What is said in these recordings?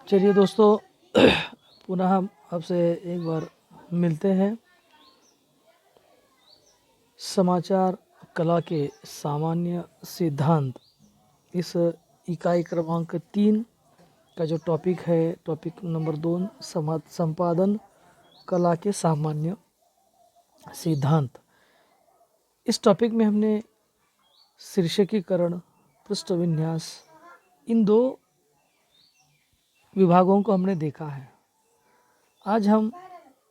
चलिए दोस्तों, पुनः हम आपसे एक बार मिलते हैं। समाचार कला के सामान्य सिद्धांत, इस इकाई क्रमांक 3 का जो टॉपिक है, टॉपिक नंबर 2, संपादन कला के सामान्य सिद्धांत। इस टॉपिक में हमने शीर्षकीकरण, पृष्ठविन्यास, इन 2 विभागों को हमने देखा है। आज हम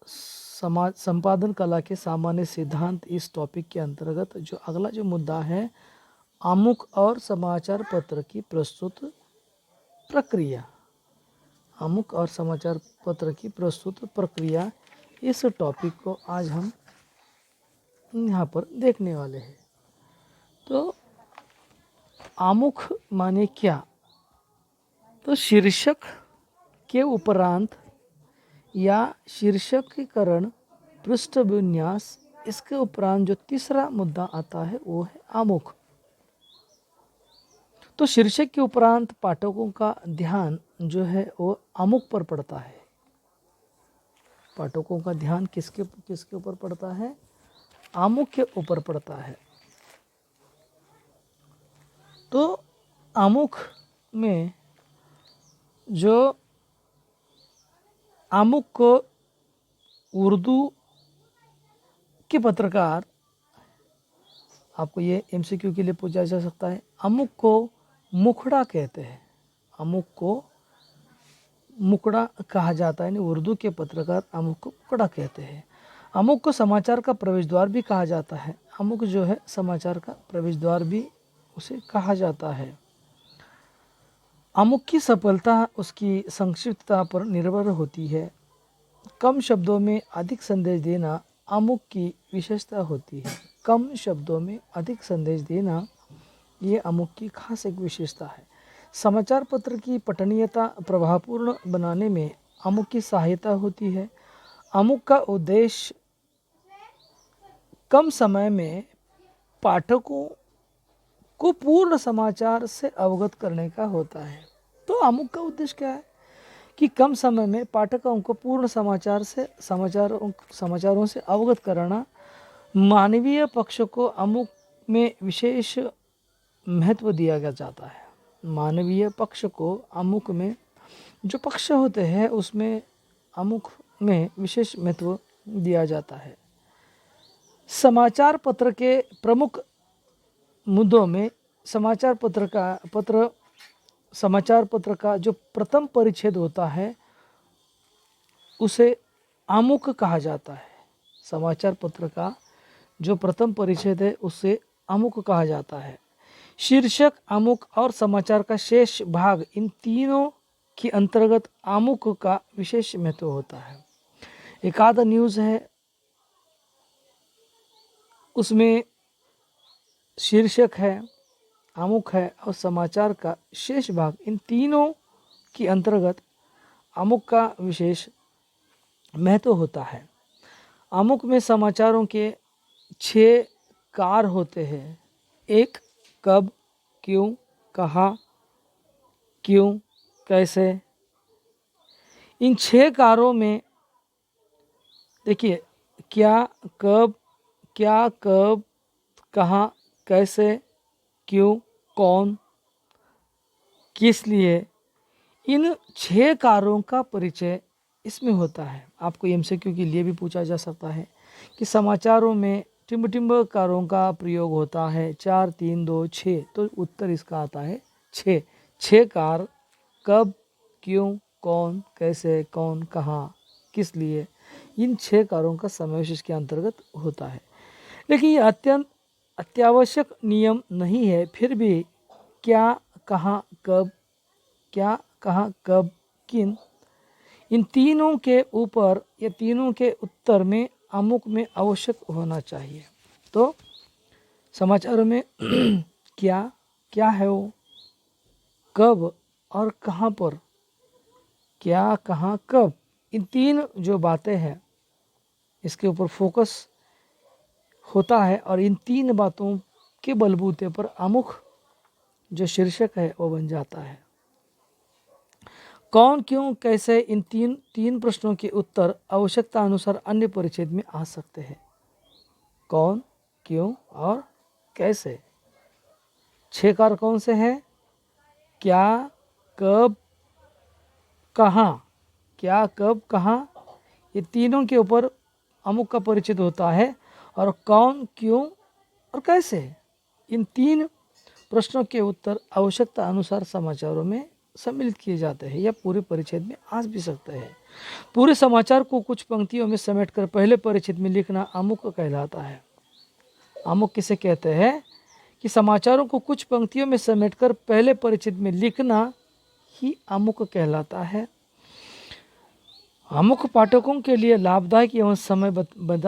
संपादन कला के सामान्य सिद्धांत, इस टॉपिक के अंतर्गत जो अगला जो मुद्दा है, आमुख और समाचार पत्र की प्रस्तुत प्रक्रिया। आमुख और समाचार पत्र की प्रस्तुत प्रक्रिया, इस टॉपिक को आज हम यहाँ पर देखने वाले हैं। तो आमुख माने क्या? तो शीर्षक के उपरांत या शीर्षकीकरण, पृष्ठविन्यास, इसके उपरांत जो तीसरा मुद्दा आता है वो है आमुख। तो शीर्षक के उपरांत पाठकों का ध्यान जो है वो आमुख पर पड़ता है। पाठकों का ध्यान किसके ऊपर पड़ता है? आमुख के ऊपर पड़ता है। तो आमुख में जो आमुख को उर्दू के पत्रकार, आपको ये एमसीक्यू के लिए पूछा जा सकता है, आमुख को मुखड़ा कहते हैं। आमुख को मुखड़ा कहा जाता है, यानी उर्दू के पत्रकार आमुख को मुखड़ा कहते हैं। आमुख को समाचार का प्रवेश द्वार भी कहा जाता है। आमुख जो है समाचार का प्रवेश द्वार भी उसे कहा जाता है। आमुख की सफलता उसकी संक्षिप्तता पर निर्भर होती है। कम शब्दों में अधिक संदेश देना आमुख की विशेषता होती है। कम शब्दों में अधिक संदेश देना, ये आमुख की खास एक विशेषता है। समाचार पत्र की पठनीयता प्रभावपूर्ण बनाने में आमुख की सहायता होती है। आमुख का उद्देश्य कम समय में पाठकों को पूर्ण समाचार से अवगत करने का होता है। तो आमुख का उद्देश्य क्या है? कि कम समय में पाठकों को पूर्ण समाचारों से अवगत कराना। मानवीय पक्ष को आमुख में विशेष महत्व दिया जाता है। मानवीय पक्ष को आमुख में, जो पक्ष होते हैं उसमें आमुख में विशेष महत्व दिया जाता है। समाचार पत्र के प्रमुख मुद्दों में समाचार पत्र का जो प्रथम परिच्छेद होता है उसे आमुख कहा जाता है। समाचार पत्र का जो प्रथम परिच्छेद है उसे आमुख कहा जाता है। शीर्षक, आमुख और समाचार का शेष भाग, इन तीनों के अंतर्गत आमुख का विशेष महत्व होता है। एक आधा न्यूज़ है, उसमें शीर्षक है, आमुख है और समाचार का शेष भाग, इन तीनों के अंतर्गत आमुख का विशेष महत्व होता है। आमुख में समाचारों के 6 कार होते हैं। 1, कब, क्यों, कहाँ, क्यों, कैसे। इन 6 कारों में देखिए, क्या, कब, कहाँ, कैसे, क्यों, कौन, किस लिए, इन 6 कारों का परिचय इसमें होता है। आपको एमसीक्यू के लिए भी पूछा जा सकता है कि समाचारों में टिम्ब कारों का प्रयोग होता है 4, 3, 2, 6, तो उत्तर इसका आता है 6 कार, कब, क्यों, कौन, कैसे, कौन, कहाँ, किस लिए, इन 6 कारों का समावेश इसके अंतर्गत होता है। लेकिन ये अत्यंत अत्यावश्यक नियम नहीं है। फिर भी क्या, कहाँ, कब, किन, इन तीनों के ऊपर या तीनों के उत्तर में आमुख में आवश्यक होना चाहिए। तो समाचारों में क्या है वो, कब और कहाँ पर, क्या, कहाँ, कब, इन 3 जो बातें हैं इसके ऊपर फोकस होता है और इन 3 बातों के बलबूते पर आमुख जो शीर्षक है वो बन जाता है। कौन, क्यों, कैसे, इन तीन तीन प्रश्नों के उत्तर आवश्यकता अनुसार अन्य परिच्छेद में आ सकते हैं। कौन, क्यों और कैसे। 6 कार कौन से हैं? क्या, कब, कहाँ। क्या, कब, कहाँ, ये तीनों के ऊपर अमुक का परिचित होता है। और कौन, क्यों और कैसे, इन तीन प्रश्नों के उत्तर आवश्यकता अनुसार समाचारों में सम्मिलित किए जाते हैं या पूरे परिच्छेद में आ भी सकते हैं। पूरे समाचार को कुछ पंक्तियों में समेटकर पहले परिच्छेद में लिखना अमुक कहलाता है। अमुक किसे कहते हैं कि समाचारों को कुछ पंक्तियों में समेटकर पहले परिच्छेद में लिखना ही अमुक कहलाता है। अमुक पाठकों के लिए लाभदायक एवं समय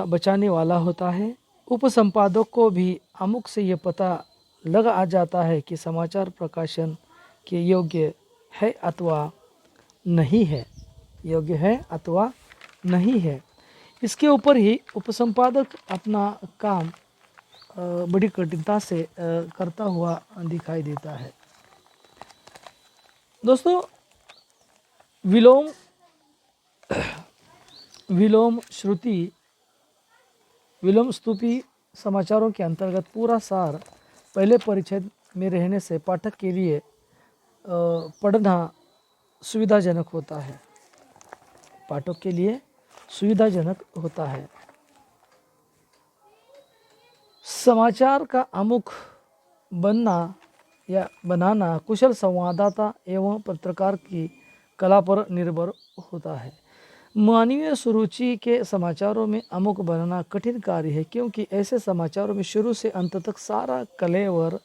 बचाने वाला होता है। उपसंपादक को भी अमुक से ये पता लग आ जाता है कि समाचार प्रकाशन के योग्य है अथवा नहीं है, योग्य है अथवा नहीं है। इसके ऊपर ही उपसंपादक अपना काम बड़ी कठिनता से करता हुआ दिखाई देता है। दोस्तों, विलोम, विलोम श्रुति, विलोम स्तुति समाचारों के अंतर्गत पूरा सार पहले परिच्छेद में रहने से पाठक के लिए पढ़ना सुविधाजनक होता है। पाठक के लिए सुविधाजनक होता है। समाचार का अमुख बनना या बनाना कुशल संवाददाता एवं पत्रकार की कला पर निर्भर होता है। मानवीय सुरुचि के समाचारों में अमुक बनाना कठिन कार्य है, क्योंकि ऐसे समाचारों में शुरू से अंत तक सारा कलेवर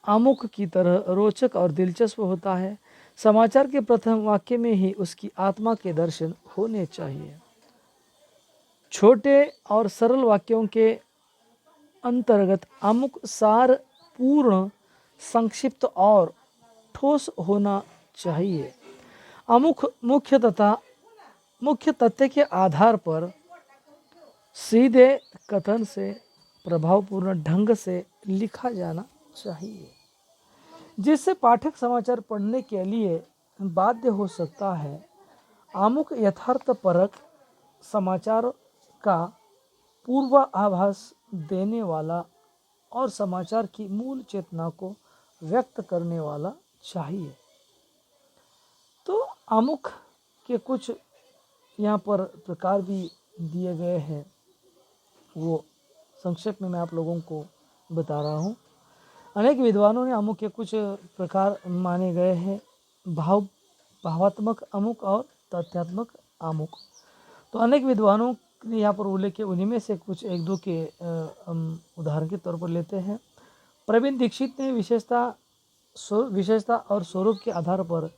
अमुक की तरह रोचक और दिलचस्प होता है। समाचार के प्रथम वाक्य में ही उसकी आत्मा के दर्शन होने चाहिए। छोटे और सरल वाक्यों के अंतर्गत अमुक सार पूर्ण, संक्षिप्त और ठोस होना चाहिए। अमुक मुख्य तथ्य के आधार पर सीधे कथन से प्रभावपूर्ण ढंग से लिखा जाना चाहिए, जिससे पाठक समाचार पढ़ने के लिए बाध्य हो सकता है। अमुक यथार्थपरक समाचार का पूर्वाभास देने वाला और समाचार की मूल चेतना को व्यक्त करने वाला चाहिए। तो अमुक के कुछ यहाँ पर प्रकार भी दिए गए हैं, वो संक्षेप में मैं आप लोगों को बता रहा हूँ। अनेक विद्वानों ने अमुक के कुछ प्रकार माने गए हैं। भावात्मक अमुक और तथ्यात्मक अमुक। तो अनेक विद्वानों ने यहाँ पर उल्लेख किए, उन्हीं में से कुछ एक दो के उदाहरण के तौर पर लेते हैं। प्रवीण दीक्षित ने विशेषता और स्वरूप के आधार पर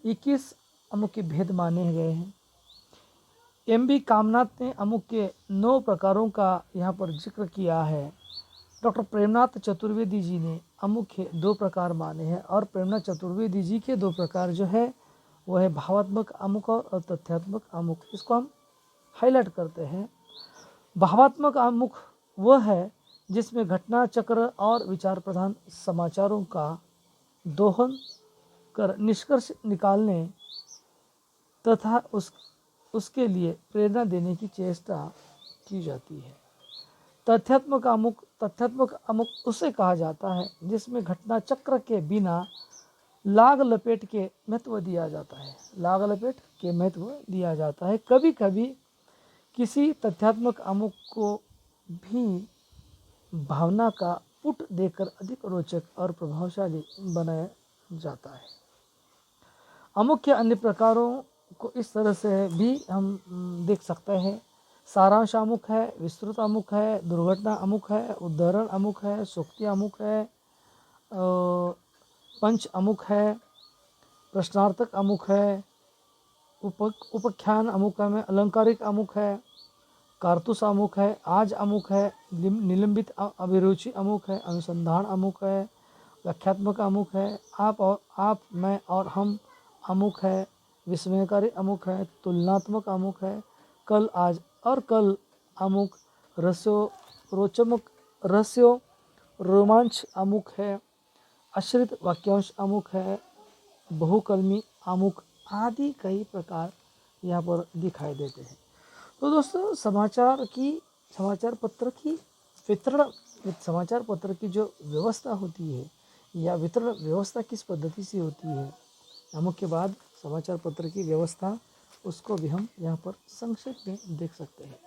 21 अमुक के भेद माने गए हैं। M.B. कामनाथ ने अमुक के 9 प्रकारों का यहाँ पर जिक्र किया है। डॉक्टर प्रेमनाथ चतुर्वेदी जी ने अमुक के 2 प्रकार माने हैं, और प्रेमनाथ चतुर्वेदी जी के 2 प्रकार जो है वह है भावात्मक अमुक और तथ्यात्मक अमुक। इसको हम हाईलाइट करते हैं। भावात्मक अमुक वह है जिसमें घटना चक्र और विचार प्रधान समाचारों का दोहन कर निष्कर्ष निकालने तथा उसके लिए प्रेरणा देने की चेष्टा की जाती है। तथ्यात्मक अमुक उसे कहा जाता है जिसमें घटना चक्र के बिना लाग लपेट के महत्व दिया जाता है। लाग लपेट के महत्व दिया जाता है। कभी कभी किसी तथ्यात्मक अमुक को भी भावना का पुट देकर अधिक रोचक और प्रभावशाली बनाया जाता है। अमुक के अन्य प्रकारों को इस तरह से भी हम देख सकते हैं। सारांश अमुक है, विस्तृत अमुक है, दुर्घटना अमुक है, उदाहरण अमुक है, सूक्ति अमुक है, पंच अमुक है, प्रश्नार्थक अमुक है, उपाख्यान अमुक है, अलंकारिक अमुक है, कारतूस अमुक है, आज अमुक है, निलंबित अभिरुचि अमुक है, अनुसंधान अमुक है, व्याख्यात्मक अमुक है, आप मैं और हम अमुक है, विस्मयकारी अमुक है, तुलनात्मक अमुक है, कल आज और कल अमुक, रहस्यो रोमांच अमुक है, आश्रित वाक्यांश अमुक है, बहुकलमी अमुक आदि कई प्रकार यहाँ पर दिखाई देते हैं। तो दोस्तों समाचार पत्र की वितरण, समाचार पत्र की जो व्यवस्था होती है या वितरण व्यवस्था किस पद्धति से होती है, मुख्य बात समाचार पत्र की व्यवस्था, उसको भी हम यहाँ पर संक्षेप में देख सकते हैं।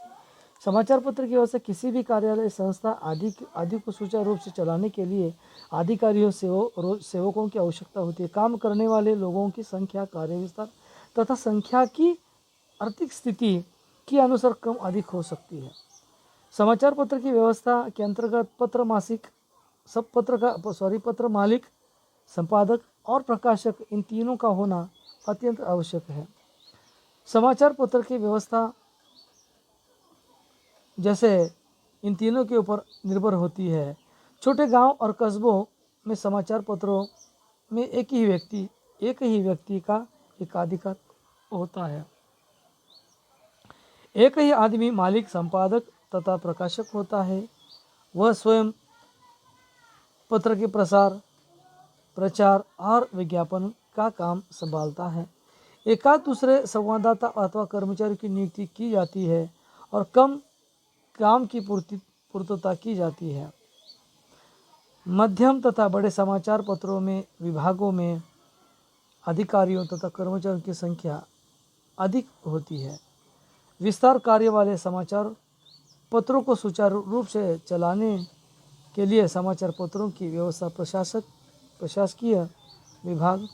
समाचार पत्र की व्यवस्था किसी भी कार्यालय, संस्था आदि को सुचारू रूप से चलाने के लिए अधिकारियों सेवकों की आवश्यकता होती है। काम करने वाले लोगों की संख्या, कार्य विस्तार तथा संख्या की आर्थिक स्थिति के अनुसार कम अधिक हो सकती है। समाचार पत्र की व्यवस्था के अंतर्गत पत्र मालिक, संपादक और प्रकाशक, इन तीनों का होना अत्यंत आवश्यक है। समाचार पत्र की व्यवस्था जैसे इन तीनों के ऊपर निर्भर होती है। छोटे गांव और कस्बों में समाचार पत्रों में एक ही व्यक्ति का एकाधिकार होता है। एक ही आदमी मालिक, संपादक तथा प्रकाशक होता है। वह स्वयं पत्र के प्रचार और विज्ञापन का काम संभालता है। एकाध दूसरे संवाददाता अथवा कर्मचारी की नियुक्ति की जाती है और काम की पूर्तता की जाती है। मध्यम तथा बड़े समाचार पत्रों में विभागों में अधिकारियों तथा कर्मचारियों की संख्या अधिक होती है। विस्तार कार्य वाले समाचार पत्रों को सुचारू रूप से चलाने के लिए समाचार पत्रों की व्यवस्था प्रशासकीय विभाग,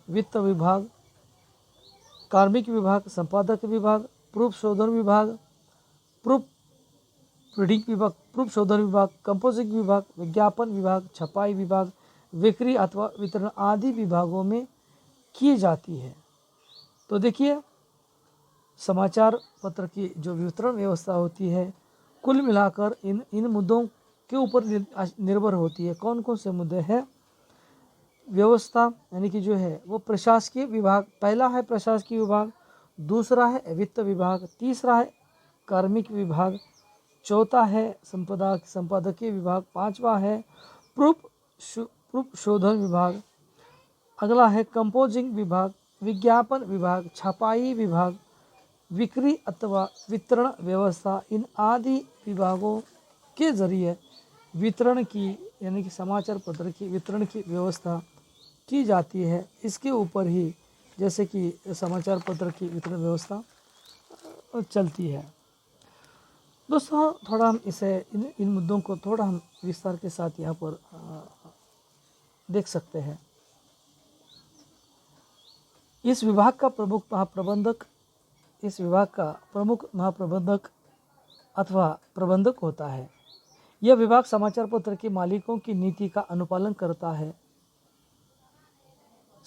वित्त विभाग, कार्मिक विभाग, संपादक विभाग, प्रूफ शोधन विभाग, प्रूफ शोधन विभाग, कंपोजिंग विभाग, विज्ञापन विभाग, छपाई विभाग, बिक्री अथवा वितरण आदि विभागों में की जाती है। तो देखिए, समाचार पत्र की जो वितरण व्यवस्था होती है, कुल मिलाकर इन मुद्दों के ऊपर निर्भर होती है। कौन कौन से मुद्दे हैं? व्यवस्था यानी कि जो है वो प्रशासकीय विभाग, पहला है प्रशासकीय विभाग, दूसरा है वित्त विभाग, तीसरा है कार्मिक विभाग, चौथा है संपादकीय विभाग, पांचवा है प्रूफ शोधन विभाग, अगला है कंपोजिंग विभाग, विज्ञापन विभाग, छपाई विभाग, बिक्री अथवा वितरण व्यवस्था। इन आदि विभागों के जरिए वितरण की यानी कि समाचार पत्र की वितरण की व्यवस्था की जाती है। इसके ऊपर ही जैसे कि समाचार पत्र की वितरण व्यवस्था चलती है। दोस्तों, थोड़ा हम इन मुद्दों को थोड़ा हम विस्तार के साथ यहाँ पर देख सकते हैं। इस विभाग का प्रमुख महाप्रबंधक अथवा प्रबंधक होता है। यह विभाग समाचार पत्र के मालिकों की नीति का अनुपालन करता है।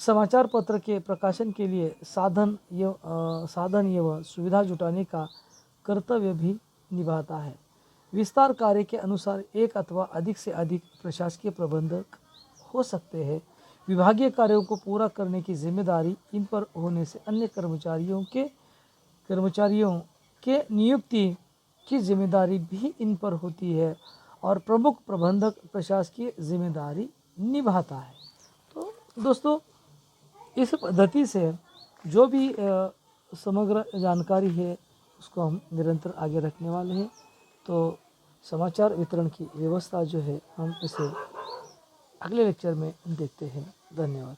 समाचार पत्र के प्रकाशन के लिए साधन एवं सुविधा जुटाने का कर्तव्य भी निभाता है। विस्तार कार्य के अनुसार एक अथवा अधिक से अधिक प्रशासकीय प्रबंधक हो सकते हैं। विभागीय कार्यों को पूरा करने की जिम्मेदारी इन पर होने से अन्य कर्मचारियों के नियुक्ति की जिम्मेदारी भी इन पर होती है और प्रमुख प्रबंधक प्रशासकीय जिम्मेदारी निभाता है। तो दोस्तों, इस पद्धति से जो भी समग्र जानकारी है उसको हम निरंतर आगे रखने वाले हैं। तो समाचार वितरण की व्यवस्था जो है हम इसे अगले लेक्चर में देखते हैं। धन्यवाद।